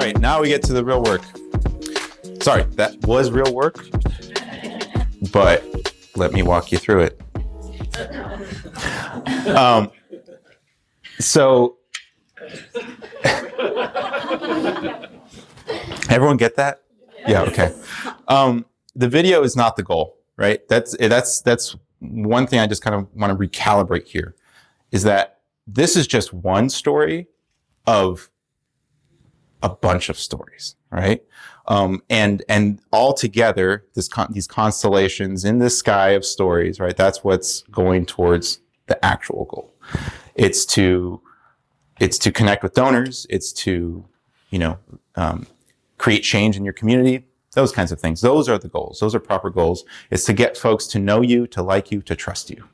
right, now we get to the real work. Sorry, that was real work, but let me walk you through it. So, everyone get that? Yeah, okay. The video is not the goal, right? That's one thing I just kind of want to recalibrate here, is that this is just one story of a bunch of stories, right? And all together, these constellations in the sky of stories, right? That's what's going towards the actual goal. It's to connect with donors. It's to, create change in your community. Those kinds of things. Those are the goals. Those are proper goals. It's to get folks to know you, to like you, to trust you.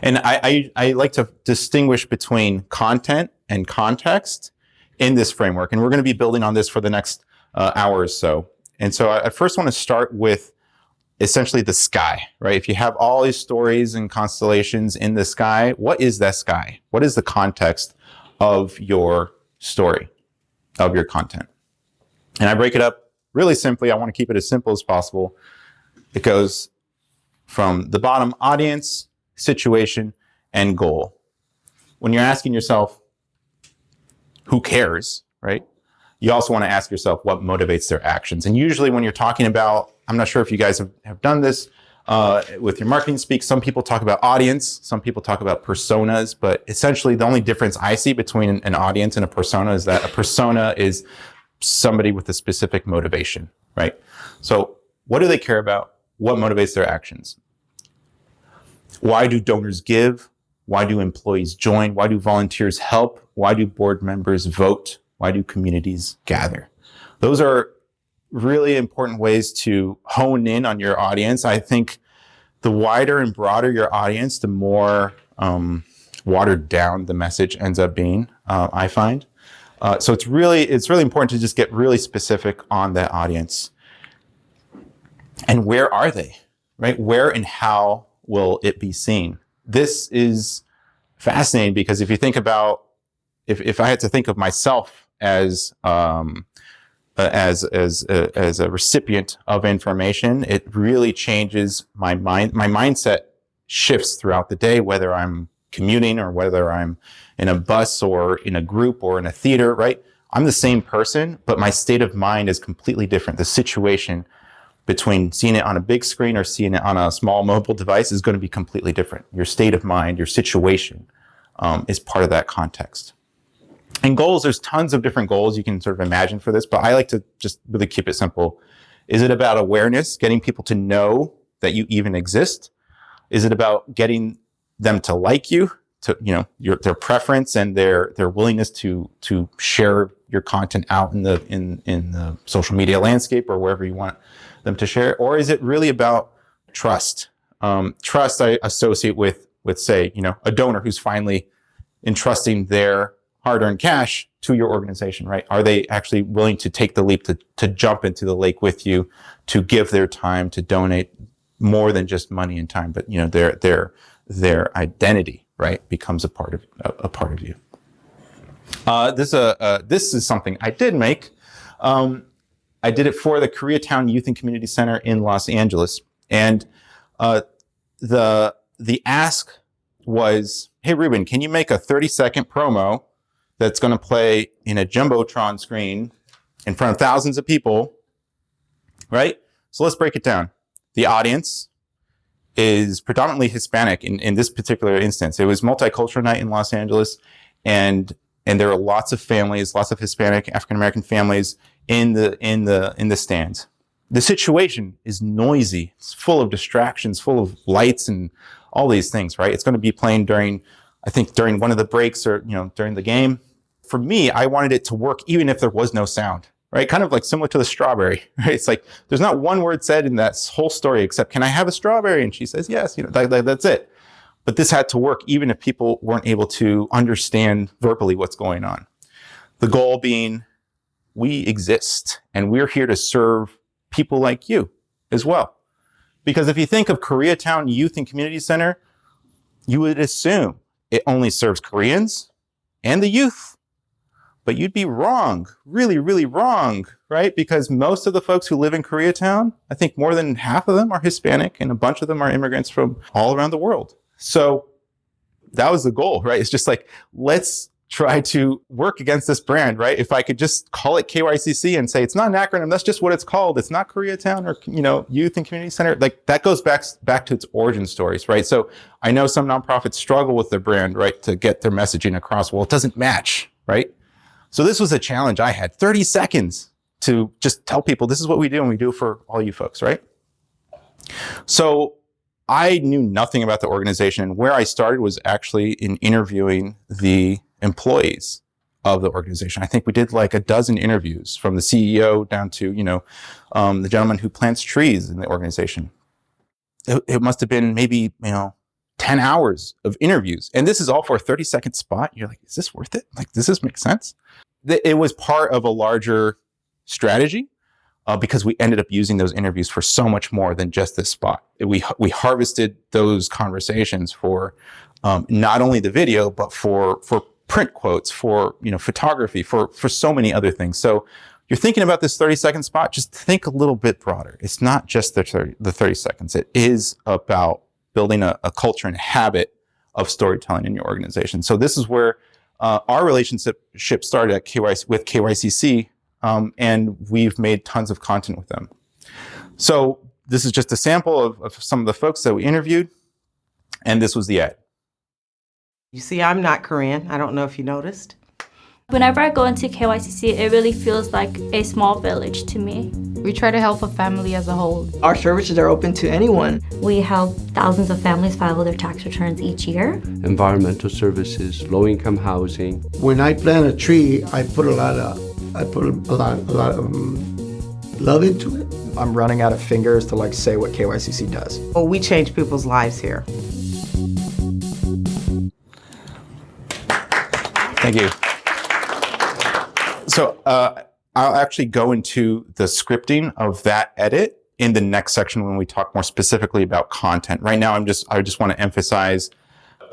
And I like to distinguish between content and context in this framework. And we're going to be building on this for the next hour or so. And so I first want to start with essentially the sky, right? If you have all these stories and constellations in the sky, what is that sky? What is the context of your story, of your content? And I break it up really simply. I want to keep it as simple as possible. It goes from the bottom: audience, situation, and goal. When you're asking yourself, who cares, right? You also want to ask yourself what motivates their actions. And usually when you're talking about, I'm not sure if you guys have done this with your marketing speak, some people talk about audience, some people talk about personas, but essentially the only difference I see between an audience and a persona is that a persona is somebody with a specific motivation, right? So what do they care about? What motivates their actions? Why do donors give? Why do employees join? Why do volunteers help? Why do board members vote? Why do communities gather? Those are really important ways to hone in on your audience. I think the wider and broader your audience, the more watered down the message ends up being, I find. So it's really important to just get really specific on that audience. And where are they, right? Where and how will it be seen? This is fascinating because if you think about, if I had to think of myself as a recipient of information, it really changes my mind. My mindset shifts throughout the day, whether I'm commuting or whether I'm in a bus or in a group or in a theater, right? I'm the same person, but my state of mind is completely different. The situation between seeing it on a big screen or seeing it on a small mobile device is going to be completely different. Your state of mind, your situation is part of that context. And goals, there's tons of different goals you can sort of imagine for this, but I like to just really keep it simple. Is it about awareness, getting people to know that you even exist? Is it about getting them to like you, to their preference and their willingness to share your content out in the social media landscape or wherever you want them to share? Or is it really about trust? Trust I associate with say, a donor who's finally entrusting their hard-earned cash to your organization, right? Are they actually willing to take the leap to jump into the lake with you, to give their time, to donate more than just money and time, but their identity, right, becomes a part of you. This is something I did make. I did it for the Koreatown Youth and Community Center in Los Angeles, and the ask was, hey Reuben, can you make a 30-second promo that's going to play in a Jumbotron screen in front of thousands of people, right? So let's break it down. The audience is predominantly Hispanic in this particular instance. It was multicultural night in Los Angeles, and there are lots of families, lots of Hispanic, African-American families in the stands. The situation is noisy. It's full of distractions, full of lights and all these things, right? It's going to be playing during one of the breaks or, during the game. For me, I wanted it to work even if there was no sound, right? Kind of like similar to the strawberry, right? It's like, there's not one word said in that whole story except, can I have a strawberry? And she says, yes, that's it. But this had to work even if people weren't able to understand verbally what's going on. The goal being, we exist and we're here to serve people like you as well. Because if you think of Koreatown Youth and Community Center, you would assume it only serves Koreans and the youth. but you'd be wrong, really, really wrong, right? Because most of the folks who live in Koreatown, I think more than half of them are Hispanic, and a bunch of them are immigrants from all around the world. So that was the goal, right? It's just like, let's try to work against this brand, right? If I could just call it KYCC and say, it's not an acronym, that's just what it's called. It's not Koreatown or, Youth and Community Center. Like that goes back to its origin stories, right? So I know some nonprofits struggle with their brand, right? To get their messaging across. Well, it doesn't match, right? So this was a challenge I had, 30 seconds to just tell people this is what we do, and we do it for all you folks, right? So I knew nothing about the organization, and where I started was actually in interviewing the employees of the organization. I think we did like a dozen interviews, from the CEO down to, the gentleman who plants trees in the organization. It must have been maybe, 10 hours of interviews. And this is all for a 30-second spot. You're like, is this worth it? Like, does this make sense? It was part of a larger strategy, because we ended up using those interviews for so much more than just this spot. We harvested those conversations for not only the video, but for print quotes, for photography, for so many other things. So you're thinking about this 30-second spot, just think a little bit broader. It's not just the 30 seconds. It is about building a culture and habit of storytelling in your organization. So this is where our relationship started with KYCC, and we've made tons of content with them. So this is just a sample of some of the folks that we interviewed, and this was the ad. You see, I'm not Korean. I don't know if you noticed. Whenever I go into KYCC, it really feels like a small village to me. We try to help a family as a whole. Our services are open to anyone. We help thousands of families file their tax returns each year. Environmental services, low-income housing. When I plant a tree, I put a lot of love into it. I'm running out of fingers to say what KYCC does. Oh, we change people's lives here. Thank you. So I'll actually go into the scripting of that edit in the next section when we talk more specifically about content. Right now, I just want to emphasize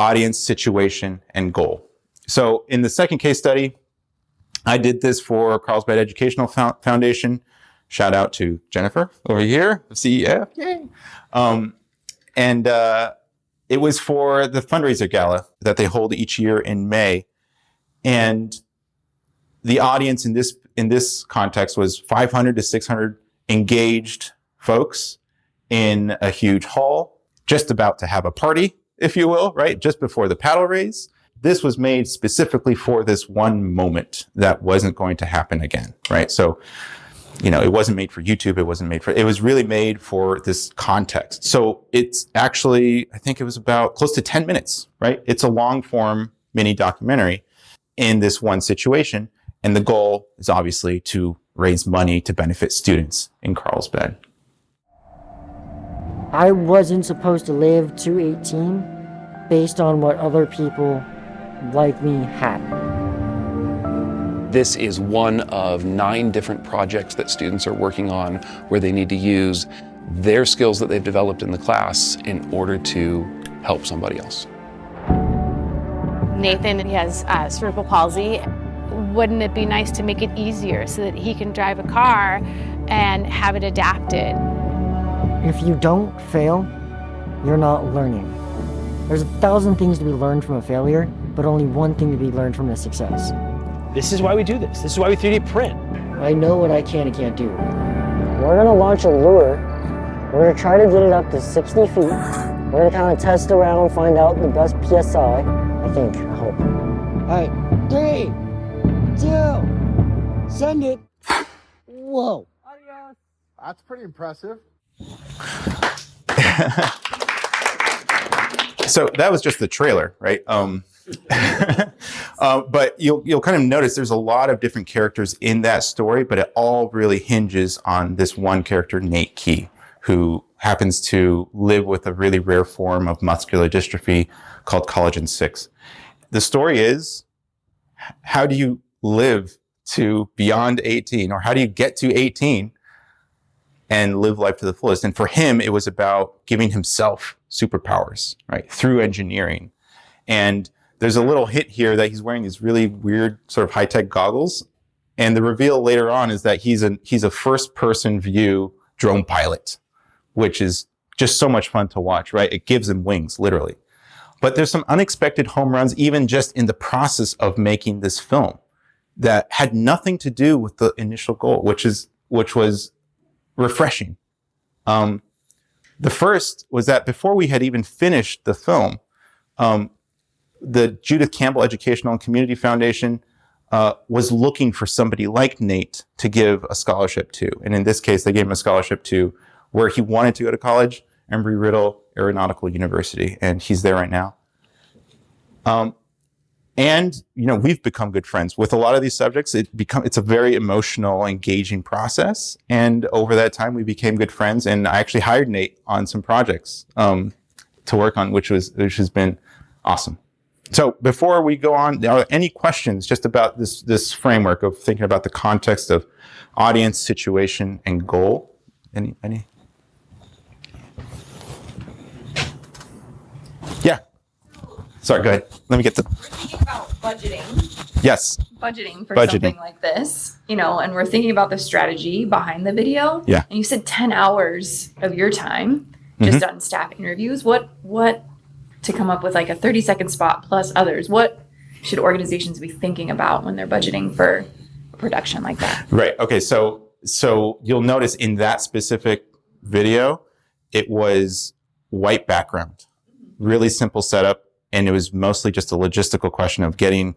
audience, situation, and goal. So in the second case study, I did this for Carlsbad Educational Foundation. Shout out to Jennifer over here, CEF. Yay! And it was for the fundraiser gala that they hold each year in May. And the audience in this context was 500 to 600 engaged folks in a huge hall, just about to have a party, if you will, right? Just before the paddle raise. This was made specifically for this one moment that wasn't going to happen again, right? So, it wasn't made for YouTube. It was really made for this context. So it's actually, I think it was about close to 10 minutes, right? It's a long form mini documentary in this one situation. And the goal is obviously to raise money to benefit students in Carlsbad. I wasn't supposed to live to 18 based on what other people like me had. This is one of 9 different projects that students are working on where they need to use their skills that they've developed in the class in order to help somebody else. Nathan, he has cerebral palsy. Wouldn't it be nice to make it easier so that he can drive a car and have it adapted? If you don't fail, you're not learning. There's 1,000 things to be learned from a failure, but only one thing to be learned from a success. This is why we do this. This is why we 3D print. I know what I can and can't do. We're gonna launch a lure. We're gonna try to get it up to 60 feet. We're gonna kind of test around, find out the best PSI. I think, I hope. All right, 3, 2, send it. Whoa. That's pretty impressive. So that was just the trailer, right? But you'll kind of notice there's a lot of different characters in that story, but it all really hinges on this one character, Nate Key, who happens to live with a really rare form of muscular dystrophy called collagen 6. The story is, how do you live to beyond 18, or how do you get to 18 and live life to the fullest? And for him, it was about giving himself superpowers, right, through engineering. And there's a little hint here that he's wearing these really weird sort of high-tech goggles. And the reveal later on is that he's a first-person view drone pilot, which is just so much fun to watch, right? It gives him wings, literally. But there's some unexpected home runs, even just in the process of making this film, that had nothing to do with the initial goal, which was refreshing. The first was that before we had even finished the film, the Judith Campbell Educational and Community Foundation was looking for somebody like Nate to give a scholarship to. And in this case, they gave him a scholarship to where he wanted to go to college, Embry-Riddle Aeronautical University, and he's there right now. And, we've become good friends with a lot of these subjects. It's a very emotional, engaging process. And over that time, we became good friends. And I actually hired Nate on some projects to work on, which has been awesome. So before we go on, are there any questions just about this framework of thinking about the context of audience, situation, and goal? Any? Yeah. Sorry, go ahead. Let me get We're thinking about budgeting. Yes. Budgeting for something like this, and we're thinking about the strategy behind the video. Yeah. And you said 10 hours of your time just on staff interviews. What to come up with like a 30-second spot plus others? What should organizations be thinking about when they're budgeting for a production like that? Right. Okay. So you'll notice in that specific video, it was white background, really simple setup. And it was mostly just a logistical question of getting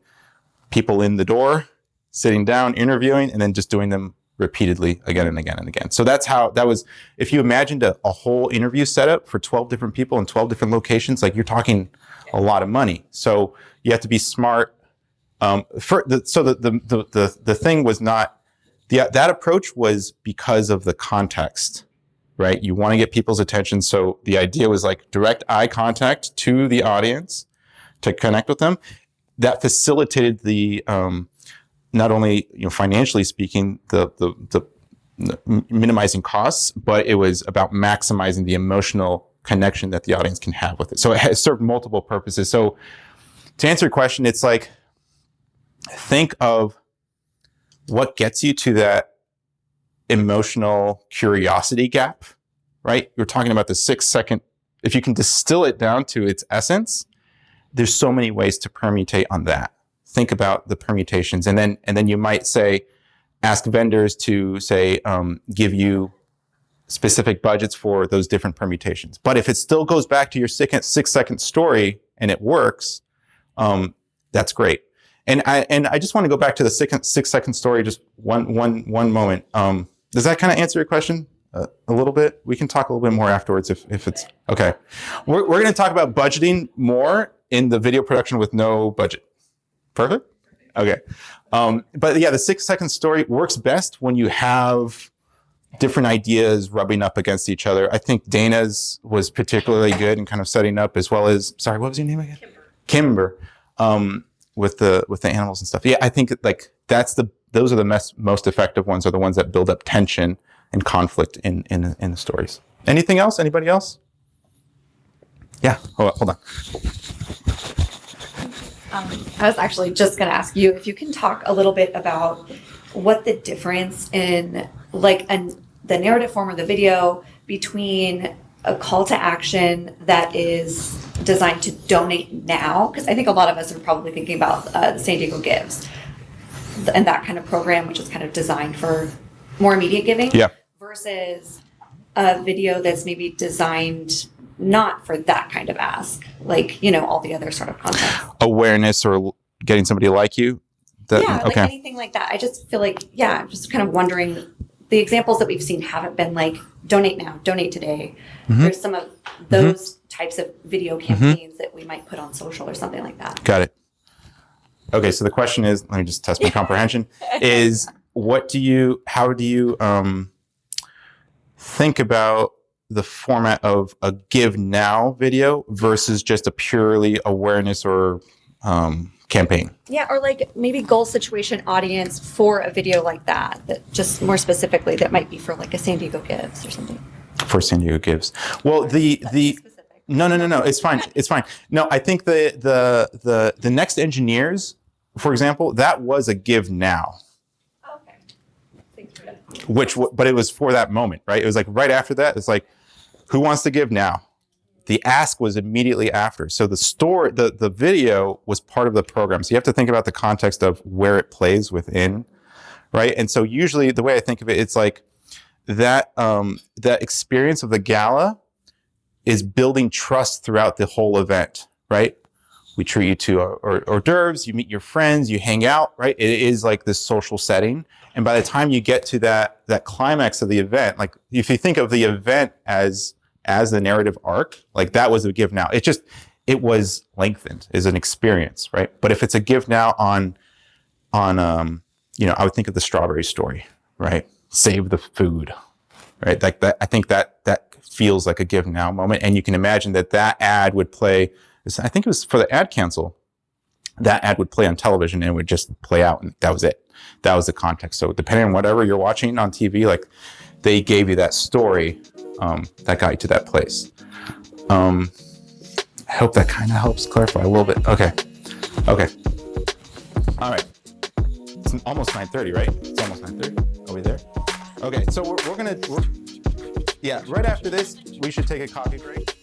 people in the door, sitting down, interviewing, and then just doing them repeatedly again and again and again. So that was, if you imagined a whole interview setup for 12 different people in 12 different locations, like you're talking a lot of money. So you have to be smart. The thing was not, that approach was because of the context, right? You want to get people's attention. So the idea was like direct eye contact to the audience to connect with them. That facilitated the, not only financially speaking, the minimizing costs, but it was about maximizing the emotional connection that the audience can have with it. So it has served multiple purposes. So to answer your question, it's like, think of what gets you to that emotional curiosity gap, right? You're talking about the 6-second, if you can distill it down to its essence, there's so many ways to permutate on that. Think about the permutations. And then you might say, ask vendors to say, give you specific budgets for those different permutations. But if it still goes back to your 6-second story and it works, that's great. And I just want to go back to the 6-second story, just one moment. Does that kind of answer your question a little bit? We can talk a little bit more afterwards if it's okay. We're going to talk about budgeting more in the video production with no budget. Perfect? Okay. But yeah, the 6-second story works best when you have different ideas rubbing up against each other. I think Dana's was particularly good in kind of setting up, as well as, sorry, what was your name again? Kimber. With the animals and stuff. Yeah, I think like those are the most effective ones, are the ones that build up tension and conflict in the stories. Anything else? Anybody else? Yeah, hold on. I was actually just going to ask you if you can talk a little bit about what the difference in the narrative form or the video between a call to action that is designed to donate now, because I think a lot of us are probably thinking about the San Diego Gives and that kind of program, which is kind of designed for more immediate giving, versus a video that's maybe designed not for that kind of ask, all the other sort of content. Awareness or getting somebody like you? Anything like that. I just feel like, I'm just kind of wondering, the examples that we've seen haven't been like, donate now, donate today. Mm-hmm. There's some of those types of video campaigns that we might put on social or something like that. Got it. Okay, so the question is, let me just test my comprehension, is how do you think about the format of a give now video versus just a purely awareness or campaign? Yeah, or maybe goal situation audience for a video like that just more specifically that might be for a San Diego Gives or something. For San Diego Gives. Well, No. It's fine. It's fine. No, I think the Next Engineers, for example, that was a give now. Okay. Thanks for that. But it was for that moment, right? It was like right after that. It's like, who wants to give now? The ask was immediately after. So the video was part of the program. So you have to think about the context of where it plays within, right? And so usually the way I think of it, it's like that experience of the gala is building trust throughout the whole event, right? We treat you to hors d'oeuvres, you meet your friends, you hang out, right? It is like this social setting. And by the time you get to that climax of the event, like if you think of the event as the narrative arc, like that was a give now. It was lengthened as an experience, right? But if it's a give now on I would think of the strawberry story, right? Save the food, right? Like that, I think that feels like a give now moment. And you can imagine that ad would play, I think it was for the ad cancel, that ad would play on television and it would just play out, and that was it. That was the context. So depending on whatever you're watching on TV, like they gave you that story that got you to that place. I hope that kind of helps clarify a little bit. Okay. All right. It's almost 9:30, right? It's almost 9:30. Are we there? Okay, so we're gonna, right after this, we should take a coffee break.